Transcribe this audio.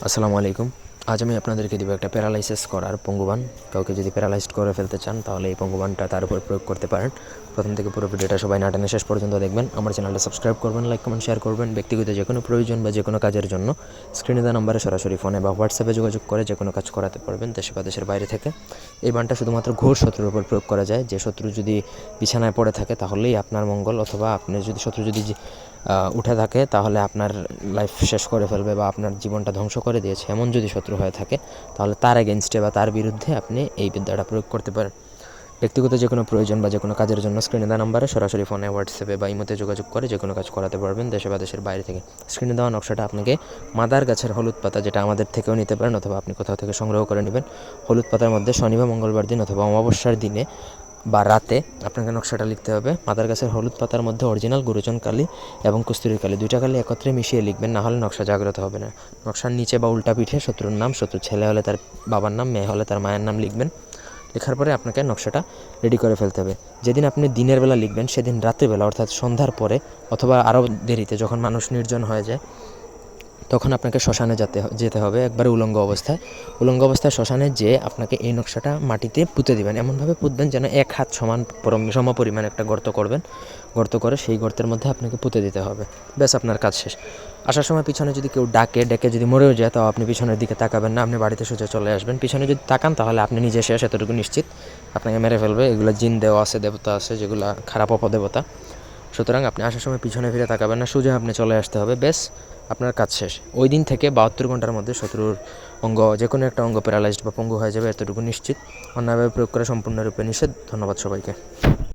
আসসালামু আলাইকুম। আজ আমি আপনাদেরকে দেবো একটা প্যারালাইসিস করার পঙ্গুবান। কাউকে যদি প্যারালাইজড করে ফেলতে চান তাহলে এই পঙ্গুবানটা তার উপর প্রয়োগ করতে পারেন। প্রথম থেকে পুরো ভিডিওটা সবাই না টেনে শেষ পর্যন্ত দেখবেন। আমার চ্যানেলটা সাবস্ক্রাইব করবেন, লাইক কমেন্ট শেয়ার করবেন। ব্যক্তিগত যে কোনো প্রয়োজন বা যে কোনো কাজের জন্য স্ক্রিনে দেওয়া নম্বরে সরাসরি ফোনে বা হোয়াটসঅ্যাপে যোগাযোগ করে যে কোনো কাজ করাতে পারবেন দেশে বা দেশের বাইরে থেকে। এই বানটা শুধুমাত্র ঘোর শত্রুর উপর প্রয়োগ করা যায়। যে শত্রু যদি বিছানায় পড়ে থাকে তাহলেই আপনার মঙ্গল, অথবা আপনার যদি শত্রু যদি উঠে থাকে তাহলে আপনার লাইফ শেষ করে ফেলবে বা আপনার জীবনটা ধ্বংস করে দিয়েছে এমন যদি শত্রু হয়ে থাকে তাহলে তার এগেনস্টে বা তার বিরুদ্ধে আপনি এই বিদ্যাটা প্রয়োগ করতে পারেন। ব্যক্তিগত যে কোনো প্রয়োজন বা যে কোনো কাজের জন্য স্ক্রিনে দেওয়া নাম্বারে সরাসরি ফোনে, হোয়াটসঅ্যাপে বা ইমোতে যোগাযোগ করে যে কোনো কাজ করাতে পারবেন দেশে বা দেশের বাইরে থেকে। স্ক্রিনে দেওয়া নকশাটা আপনাকে মাদার গাছের হলুদ পাতা, যেটা আমাদের থেকেও নিতে পারেন অথবা আপনি কোথাও থেকে সংগ্রহ করে নেবেন, হলুদ পাতার মধ্যে শনি বা মঙ্গলবার দিন অথবা অমাবস্যার দিনে বা রাতে আপনাকে নকশাটা লিখতে হবে। মাদার গাছের হলুদ পাতার মধ্যে অরিজিনাল গুরুচন কালি এবং কস্তুরী কালি, দুইটা কালি একত্রে মিশিয়ে লিখবেন, না হলে নকশা জাগ্রত হবে না। নকশার নিচে বা উল্টা পিঠে শত্রুর নাম, শত্রুর ছেলে হলে তার বাবার নাম, মেয়ে হলে তার মায়ের নাম লিখবেন। লেখার পরে আপনাকে নকশাটা রেডি করে ফেলতে হবে। যেদিন আপনি দিনের বেলা লিখবেন সেদিন রাত্রিবেলা অর্থাৎ সন্ধ্যার পরে অথবা আরও দেরিতে, যখন মানুষ নির্জন হয়ে যায় তখন আপনাকে শ্মশানে যেতে হবে একবারে উলঙ্গ অবস্থায় শ্মশানে যেয়ে আপনাকে এই নকশাটা মাটিতে পুঁতে দেবেন। এমনভাবে পুঁতবেন যেন 1 হাত সম পরিমাণ একটা গর্ত করবেন। গর্ত করে সেই গর্তের মধ্যে আপনাকে পুঁতে দিতে হবে। ব্যাস, আপনার কাজ শেষ। আসার সময় পিছনে যদি কেউ ডেকে যদি মরেও যায় তাও আপনি পিছনের দিকে তাকাবেন না, আপনি বাড়িতে সোজা চলে আসবেন। পিছনে যদি তাকান তাহলে আপনি নিজে শেষ, এতটুকু নিশ্চিত। আপনাকে মেরে ফেলবে। এগুলো জিন দেওয়া আছে, দেবতা আছে যেগুলো খারাপ অপদেবতা। সুতরাং আপনি আসার সময় পিছনে ফিরে তাকাবেন না, সোজা আপনি চলে আসতে হবে। বেশ, আপনার কাজ শেষ। ওই দিন থেকে 72 ঘন্টার মধ্যে শত্রুর যে কোনো একটা অঙ্গ প্যারালাইজড বা পঙ্গু হয়ে যাবে, এতটুকু নিশ্চিত। অন্যভাবে প্রয়োগ করা সম্পূর্ণরূপে নিষেধ। ধন্যবাদ সবাইকে।